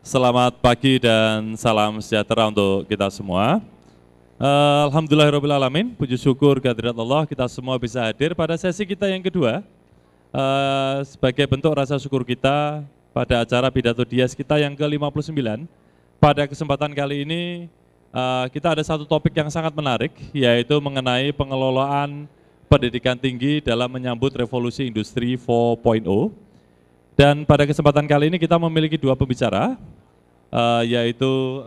Selamat pagi dan salam sejahtera untuk kita semua. Alhamdulillahirrahmanirrahim, puji syukur kehadirat Allah kita semua bisa hadir pada sesi kita yang kedua. Sebagai bentuk rasa syukur kita pada acara pidato Dias kita yang ke-59. Pada kesempatan kali ini kita ada satu topik yang sangat menarik, yaitu mengenai pengelolaan pendidikan tinggi dalam menyambut revolusi industri 4.0. Dan pada kesempatan kali ini kita memiliki dua pembicara, yaitu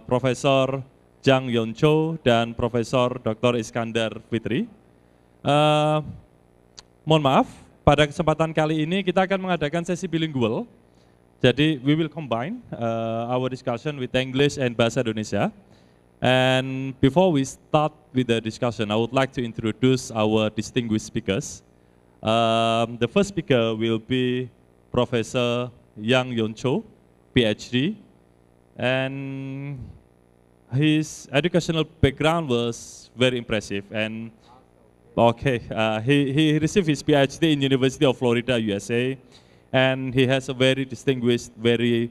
Profesor Jang Yon Cho dan Profesor Dr. Iskandar Fitri. Mohon maaf, pada kesempatan kali ini kita akan mengadakan sesi bilingual. Jadi we will combine our discussion with English and Bahasa Indonesia. And before we start with the discussion, I would like to introduce our distinguished speakers. The first speaker will be Professor Yang Yon Cho, PhD, and his educational background was very impressive. And he received his PhD in University of Florida, USA, and he has a very distinguished, very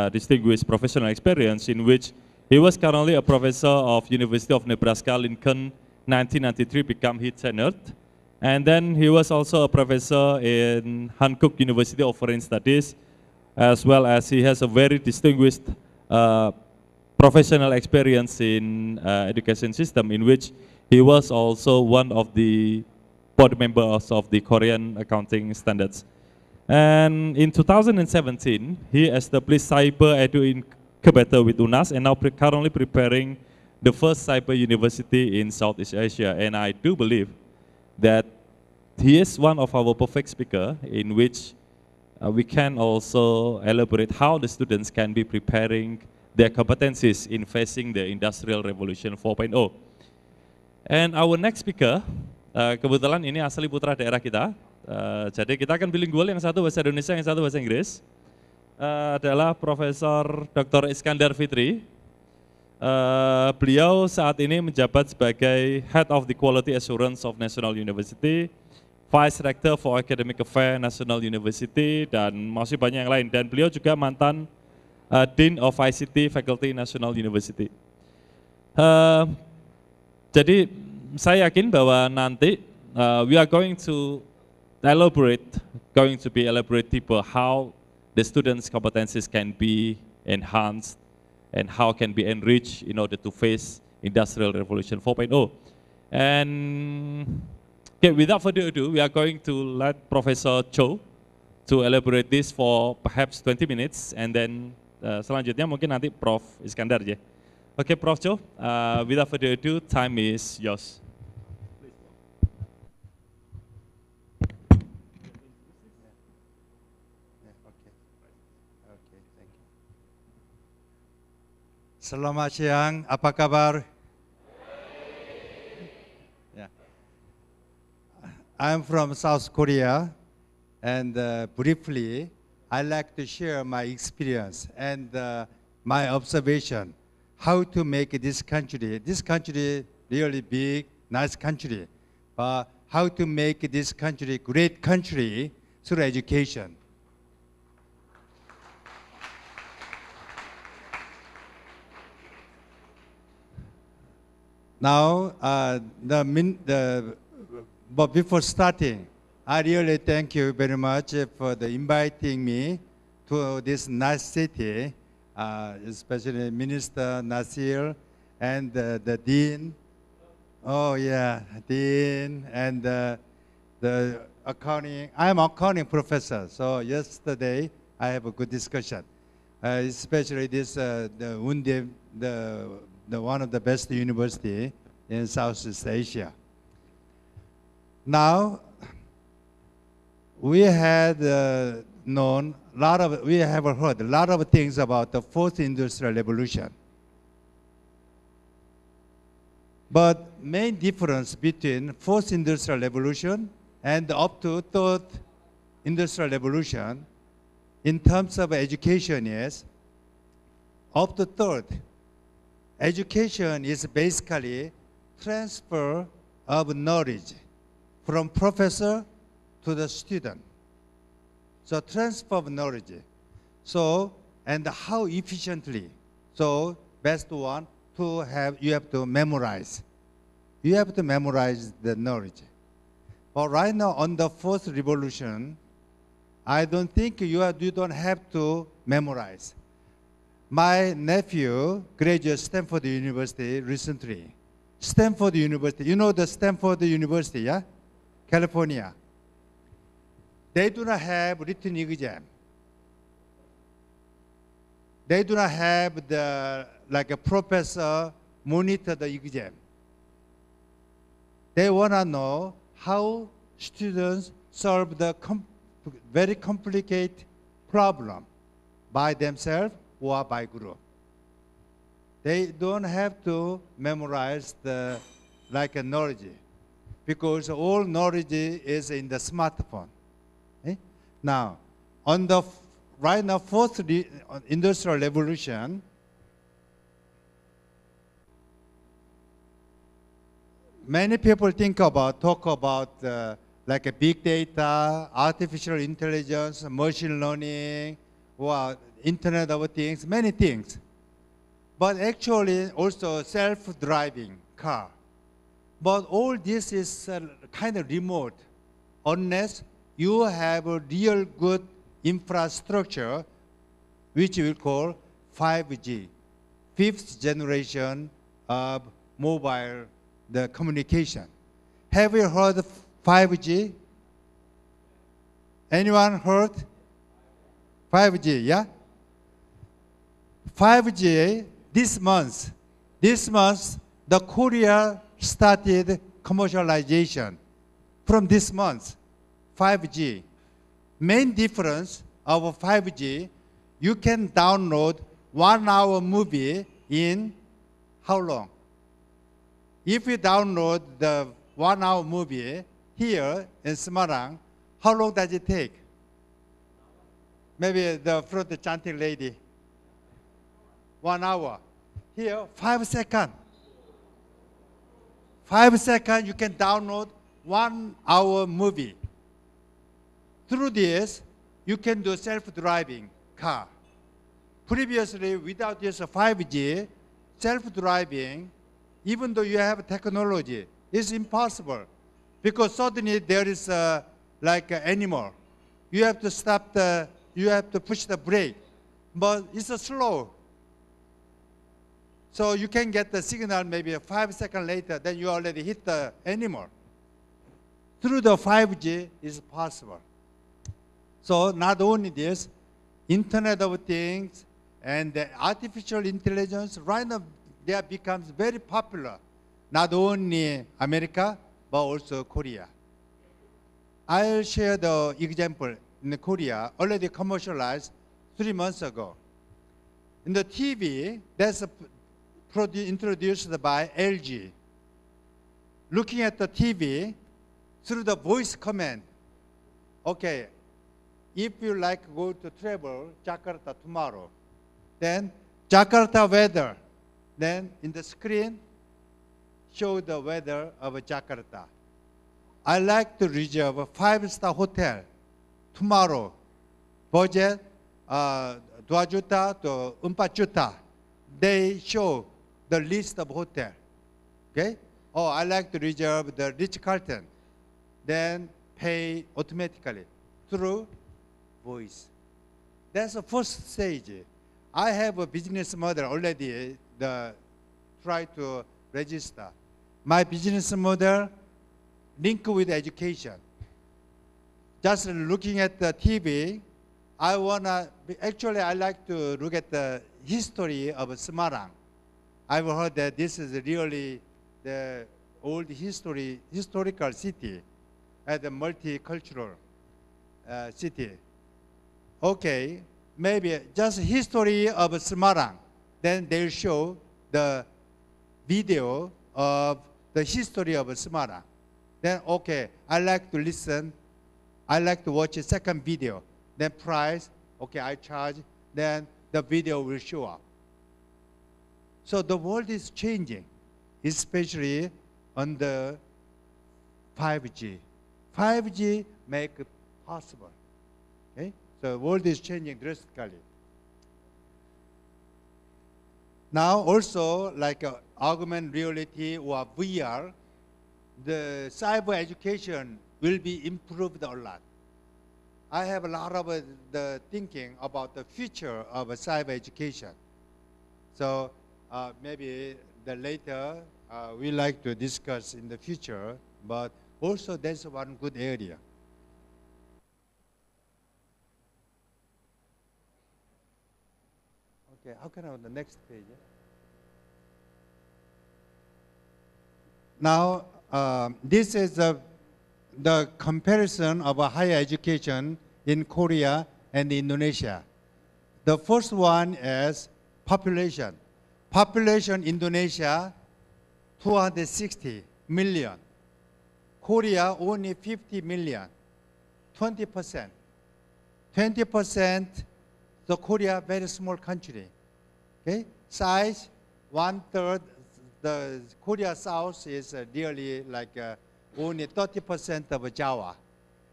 distinguished professional experience in which he was currently a professor of University of Nebraska Lincoln, 1993, become he tenured. And then he was also a professor in Hankook University of Foreign Studies, as well as he has a very distinguished professional experience in education system, in which he was also one of the board members of the Korean accounting standards. And in 2017, he established Cyber Edu Incubator with UNAS, and now currently preparing the first cyber university in Southeast Asia. And I do believe that he is one of our perfect speaker in which we can also elaborate how the students can be preparing their competencies in facing the Industrial Revolution 4.0. And our next speaker, kebetulan ini asli putra daerah kita, jadi kita akan bilingual, yang satu bahasa Indonesia, yang satu bahasa Inggris, adalah Profesor Dr. Iskandar Fitri. Beliau saat ini menjabat sebagai Head of the Quality Assurance of National University, Vice Rector for Academic Affairs National University, dan masih banyak yang lain. Dan beliau juga mantan Dean of ICT Faculty National University. Jadi saya yakin bahwa nanti we are going to be elaborate deeper how the students' competencies can be enhanced and how can be enriched in order to face Industrial Revolution 4.0. And okay, without further ado, we are going to let Professor Cho to elaborate this for perhaps 20 minutes, and then selanjutnya mungkin nanti Prof. Iskandar ya. Okay, Prof. Cho, without further ado, time is yours. Selamat siang, apa kabar? Yeah. I'm from South Korea, and briefly, I'd like to share my experience and my observation, how to make this country really big, nice country, but how to make this country great country through education. Now, but before starting, I really thank you very much for inviting me to this nice city, especially Minister Nasir and the Dean. Oh yeah, Dean and the accounting. I'm an accounting professor, so yesterday I have a good discussion, especially this the Unde, the one of the best university in Southeast Asia. Now, we had heard a lot of things about the fourth industrial revolution. But main difference between fourth industrial revolution and up to third industrial revolution in terms of education is, up to third, education is basically transfer of knowledge from professor to the student. So transfer of knowledge. So, and how efficiently. So best one to have, you have to memorize. You have to memorize the knowledge. But right now on the fourth revolution, I don't think you don't have to memorize. My nephew graduated Stanford University recently. Stanford University, you know the Stanford University, yeah? California. They do not have written exam. They do not have the, like a professor monitor the exam. They want to know how students solve the very complicated problem by themselves or by group. They don't have to memorize the like a knowledge, because all knowledge is in the smartphone. Okay? Now, on the right now fourth industrial revolution, many people talk about like a big data, artificial intelligence, machine learning, or Internet of Things, many things. But actually also self-driving car. But all this is kind of remote unless you have a real good infrastructure, which we call 5G, fifth generation of mobile the communication. Have you heard of 5G? Anyone heard? 5G, yeah? 5G, this month, the Korea started commercialization. From this month, 5G. Main difference of 5G, you can download 1 hour movie in how long? If you download the 1 hour movie here in Semarang, how long does it take? Maybe the front chanting lady. 1 hour. Here, 5 seconds. 5 seconds, you can download 1 hour movie. Through this, you can do self-driving car. Previously, without this 5G, self-driving, even though you have technology, it's impossible. Because suddenly there is like an animal. You have to stop you have to push the brake. But it's slow. So you can get the signal maybe 5 seconds later, then you already hit the animal. Through the 5G is possible. So not only this, Internet of Things and the artificial intelligence, right now, they becomes very popular. Not only America, but also Korea. I'll share the example in Korea, already commercialized 3 months ago. In the TV, that's introduced by LG. Looking at the TV through the voice command. Okay, if you like go to travel Jakarta tomorrow, then Jakarta weather. Then in the screen, show the weather of Jakarta. I like to reserve a 5-star hotel tomorrow. Budget 2 juta to 4 juta. They show the list of hotel. Okay? Oh, I like to reserve the Ritz-Carlton. Then pay automatically through voice. That's the first stage. I have a business model already. Try to register. My business model link with education. Just looking at the TV, I like to look at the history of Semarang. I've heard that this is really the old historical city and a multicultural city. Okay, maybe just history of Semarang. Then they'll show the video of the history of Semarang. Then, okay, I like to listen. I like to watch a second video. Then price, okay, I charge. Then the video will show up. So the world is changing, especially on the 5G. 5G make it possible. Okay? the world is changing drastically. Now also, like augmented reality or VR, the cyber education will be improved a lot. I have a lot of the thinking about the future of cyber education. So maybe the later we like to discuss in the future, but also that's one good area. Okay, how can I on the next page? Now, this is the comparison of a higher education in Korea and Indonesia. The first one is population. Population Indonesia, 260 million. Korea, only 50 million, 20%. 20%, the Korea, very small country. Okay? Size, 1/3. The Korea South is nearly like only 30% of Java.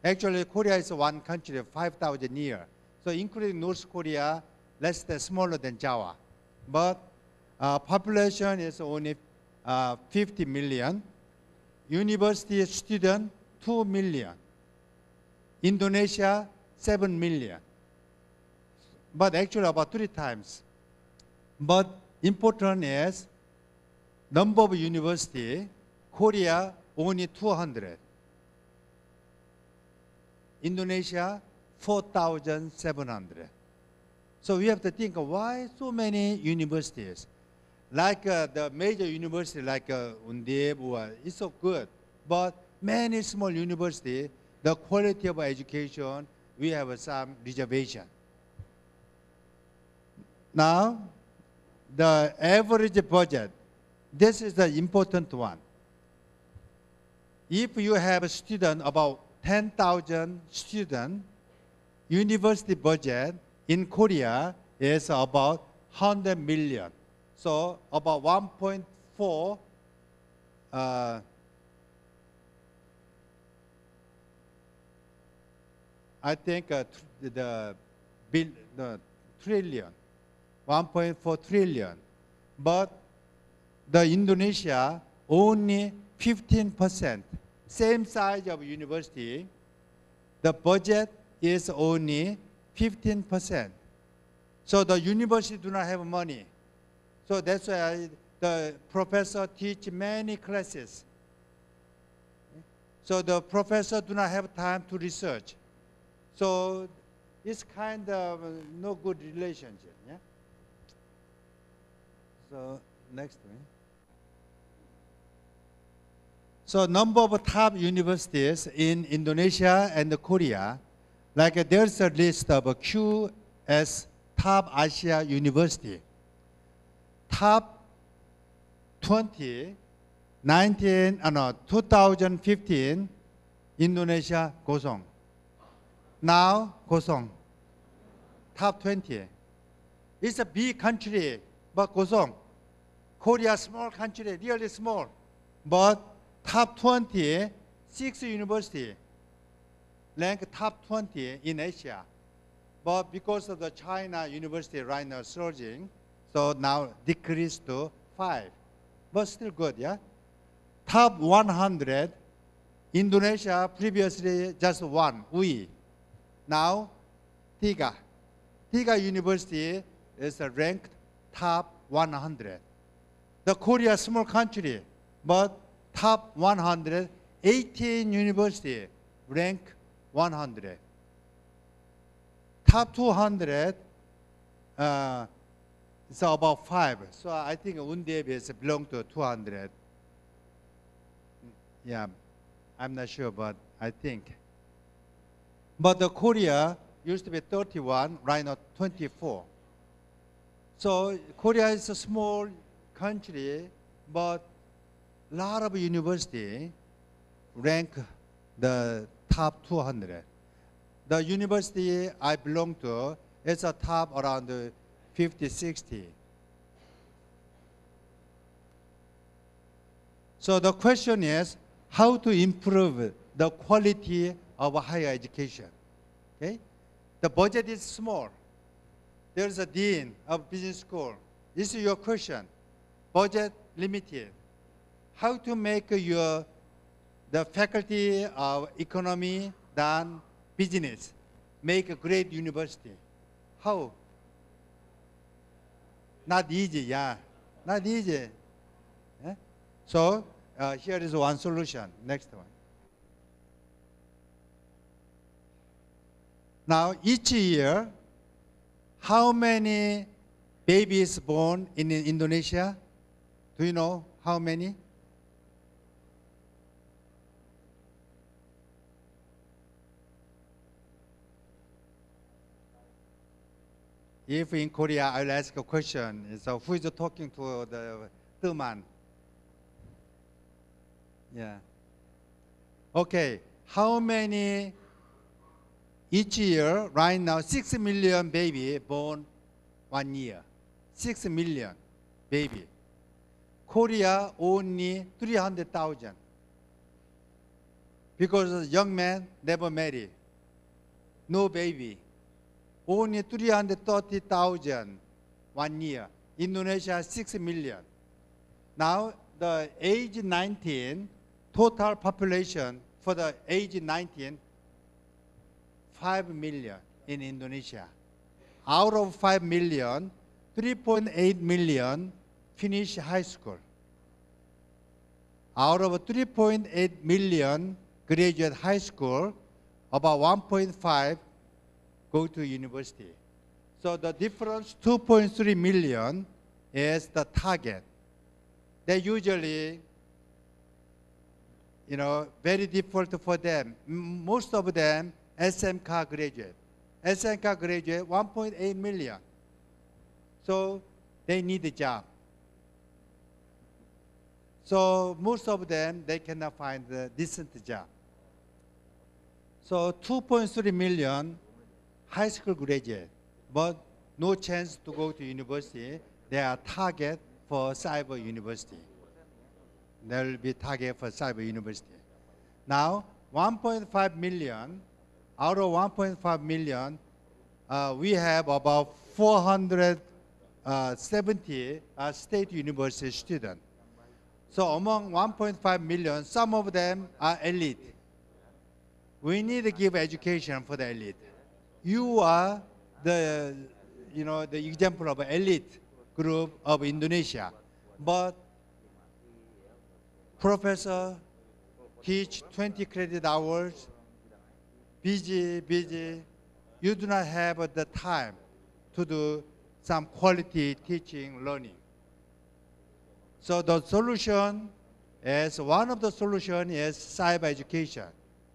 Actually, Korea is one country, 5,000 years. So including North Korea, less than smaller than Java. But population is only 50 million. University student, 2 million. Indonesia, 7 million. But actually about 3 times. But important is number of university, Korea only 200. Indonesia, 4,700. So we have to think why so many universities? Like the major university like Undip, it's so good. But many small universities, the quality of education, we have some reservation. Now, the average budget, this is the important one. If you have a student, about 10,000 students, university budget in Korea is about 100 million. So about 1.4 I think the trillion, 1.4 trillion. But the Indonesia only 15%, same size of university. The budget is only 15%. So the university do not have money. So that's why the professor teach many classes. So the professor do not have time to research. So it's kind of no good relationship. Yeah? So next one. So number of top universities in Indonesia and Korea, like there's a list of QS top Asia university. Top 20, 2015, Indonesia, Gosong. Now, Gosong. Top 20. It's a big country, but Gosong. Korea, small country, really small. But top 20, 6 university, ranked top 20 in Asia. But because of the China university right now surging, so now decreased to 5. But still good, yeah? Top 100, Indonesia previously just 1, UI. Now, Tiga. Tiga University is ranked top 100. The Korea small country, but top 100, 18 university rank 100. Top 200, it's about 5. So I think Undip is belong to 200. Yeah, I'm not sure, but I think. But the Korea used to be 31, right now 24. So Korea is a small country, but a lot of university rank the top 200. The university I belong to is a top around 50, 60. So the question is how to improve the quality of higher education. Okay? The budget is small. There's a dean of business school. This is your question. Budget limited. How to make the faculty of economy than business make a great university? How? Not easy, yeah. Not easy. Yeah? So here is one solution. Next one. Now, each year, how many babies born in Indonesia? Do you know how many? If in Korea, I'll ask a question. So who is talking to the third man? Yeah. Okay. How many each year, right now, 6 million baby born 1 year. 6 million baby. Korea only 300,000. Because young men never marry. No baby. Only 330,000 1 year. Indonesia 6 million. Now the age 19, total population for the age 19, 5 million in Indonesia. Out of 5 million, 3.8 million finish high school. Out of 3.8 million graduate high school, about 1.5 go to university. So the difference, 2.3 million, is the target. They usually, very difficult for them. Most of them, SMK graduate. SMK graduate, 1.8 million. So they need a job. So most of them, they cannot find a decent job. So 2.3 million high school graduate, but no chance to go to university. They are target for cyber university. There will be target for cyber university. Now, 1.5 million, out of 1.5 million, we have about 470 state university students. So among 1.5 million, some of them are elite. We need to give education for the elite. You are the example of an elite group of Indonesia. But professor teach 20 credit hours, busy. You do not have the time to do some quality teaching, learning. So the solution is, one of the solutions is cyber education.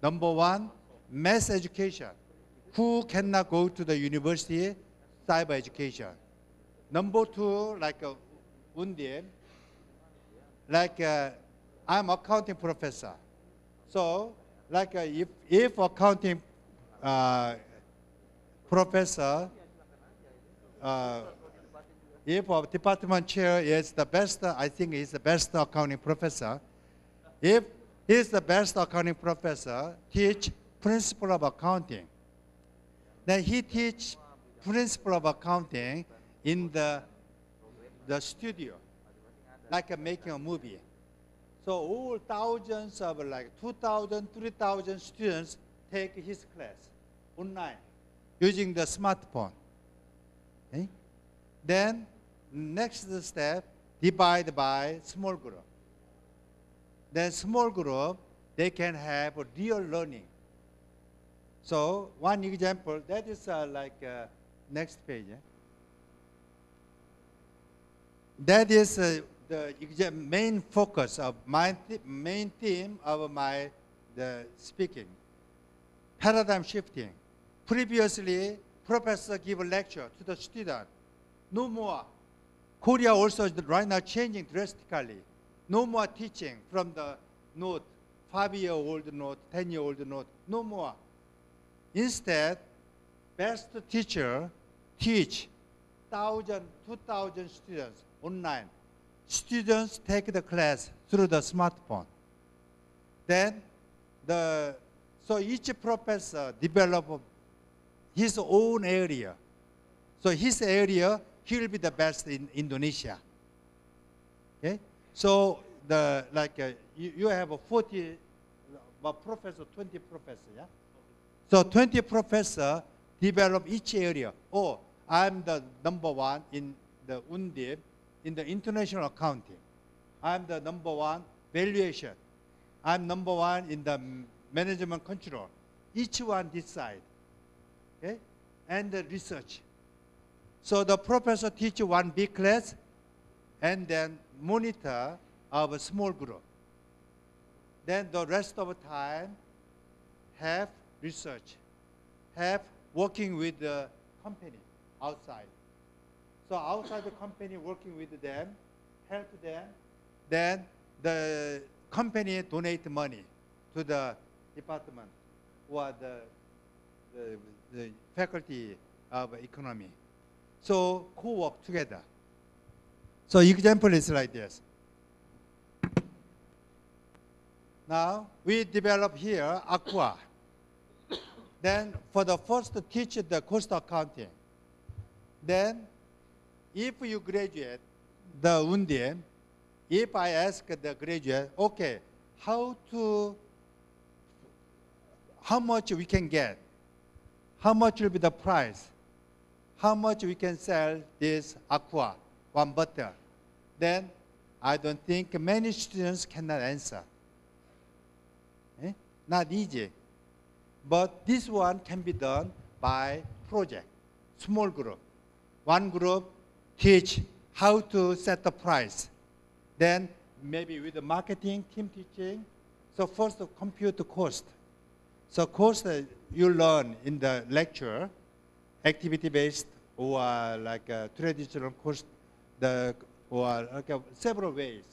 Number one, mass education. Who cannot go to the university? Cyber education. Number two, like Undien, I'm accounting professor. So if accounting professor, if a department chair is the best, I think he's the best accounting professor. If he's the best accounting professor, teach principle of accounting. Then he teach principle of accounting in the studio, like making a movie. So all thousands of 2,000, 3,000 students take his class online using the smartphone. Okay? Then next step, divide by small group. Then small group, they can have a real learning. So one example, that is next page. That is the main focus of main theme of the speaking. Paradigm shifting. Previously, professor give a lecture to the student. No more. Korea also is right now changing drastically. No more teaching from the note, 5-year-old note, 10-year-old note. No more. Instead, best teacher teach 1,000, 2,000 students online. Students take the class through the smartphone. Then, so each professor develop his own area. So his area, he will be the best in Indonesia. Okay? So you have a 40 professor, 20 professor, yeah? So 20 professor develop each area. Oh, I'm the #1 in the UNDIP, in the international accounting. I'm the #1 valuation. I'm #1 in the management control. Each one decide, okay? And the research. So the professor teach one big class and then monitor of a small group. Then the rest of the time have research, have working with the company outside. So outside the company working with them, help them, then the company donate money to the department or the faculty of economy. So co-work together. So example is like this. Now we develop here Aqua. Then for the first teach the cost accounting. Then if you graduate the UNDIM, if I ask the graduate, okay, how much we can get? How much will be the price? How much we can sell this Aqua, one bottle? Then I don't think many students cannot answer. Not easy. But this one can be done by project, small group. One group teach how to set the price. Then maybe with the marketing team teaching. So first compute the cost. So cost you learn in the lecture, activity-based or like a traditional cost, or like several ways.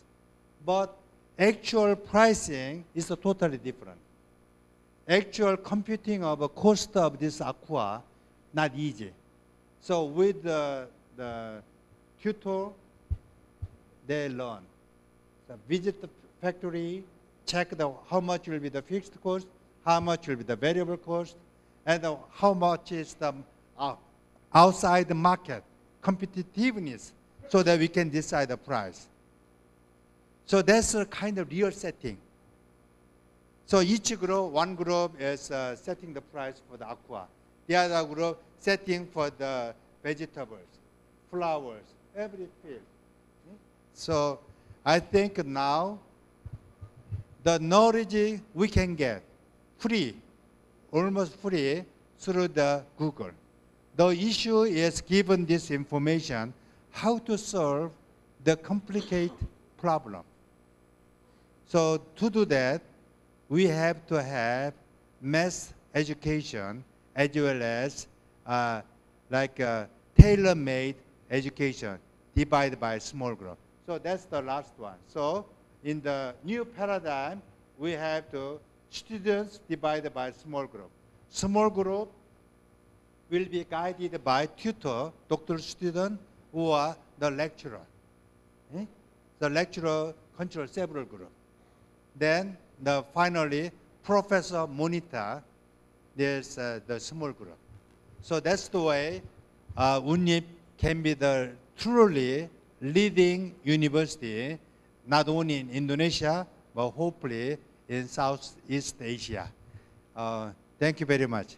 But actual pricing is totally different. Actual computing of a cost of this Aqua, not easy. So with the tutor, they learn. So visit the factory, check how much will be the fixed cost, how much will be the variable cost, and how much is the outside the market competitiveness, so that we can decide the price. So that's a kind of real setting. So each group, one group is setting the price for the Aqua. The other group setting for the vegetables, flowers, every field. So I think now the knowledge we can get free, almost free, through the Google. The issue is, given this information, how to solve the complicated problem. So to do that, we have to have mass education as well as tailor-made education divided by small group. So that's the last one. So in the new paradigm, we have to students divided by small group. Small group will be guided by tutor, doctoral student, or the lecturer. The lecturer controls several groups. Then finally, professor monitor, there's the small group. So that's the way UNIP can be the truly leading university, not only in Indonesia, but hopefully in Southeast Asia. Thank you very much.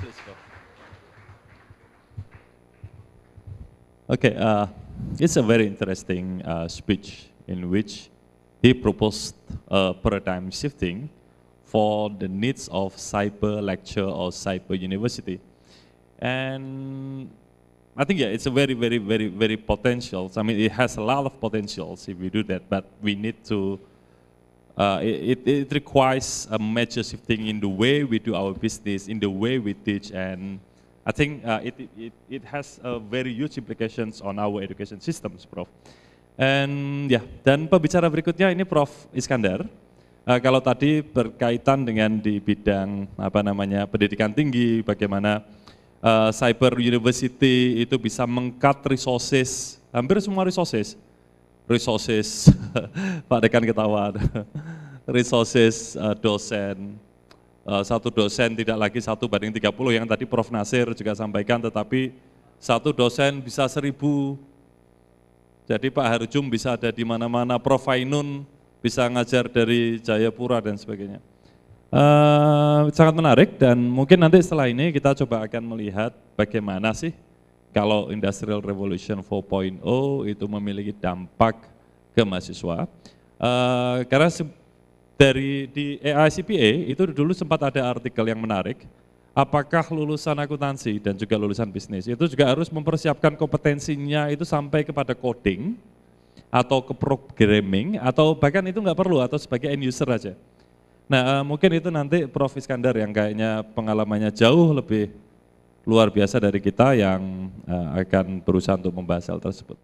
Please go. Okay, it's a very interesting speech in which he proposed a paradigm shifting for the needs of cyber lecture or cyber university. And I think, yeah, it's a very potential. I mean, it has a lot of potentials if we do that, but we need to, it requires a major shifting in the way we do our business, in the way we teach, and I think it has a very huge implications on our education systems, Prof. And ya, dan pembicara berikutnya ini Prof. Iskandar. Kalau tadi berkaitan dengan di bidang pendidikan tinggi, bagaimana cyber university itu bisa meng-cut resources, hampir semua resources, Pak Dekan ketawa, resources dosen, satu dosen tidak lagi 1:30 yang tadi Prof. Nasir juga sampaikan, tetapi satu dosen bisa 1000. Jadi Pak Harjum bisa ada di mana-mana, Prof. Ainun bisa ngajar dari Jayapura dan sebagainya. Sangat menarik, dan mungkin nanti setelah ini kita coba akan melihat bagaimana sih kalau Industrial Revolution 4.0 itu memiliki dampak ke mahasiswa. Karena di AICPA itu dulu sempat ada artikel yang menarik, apakah lulusan akuntansi dan juga lulusan bisnis itu juga harus mempersiapkan kompetensinya itu sampai kepada coding atau ke programming, atau bahkan itu nggak perlu, atau sebagai end user aja. Nah mungkin itu nanti Prof. Iskandar yang kayaknya pengalamannya jauh lebih luar biasa dari kita yang akan berusaha untuk membahas hal tersebut.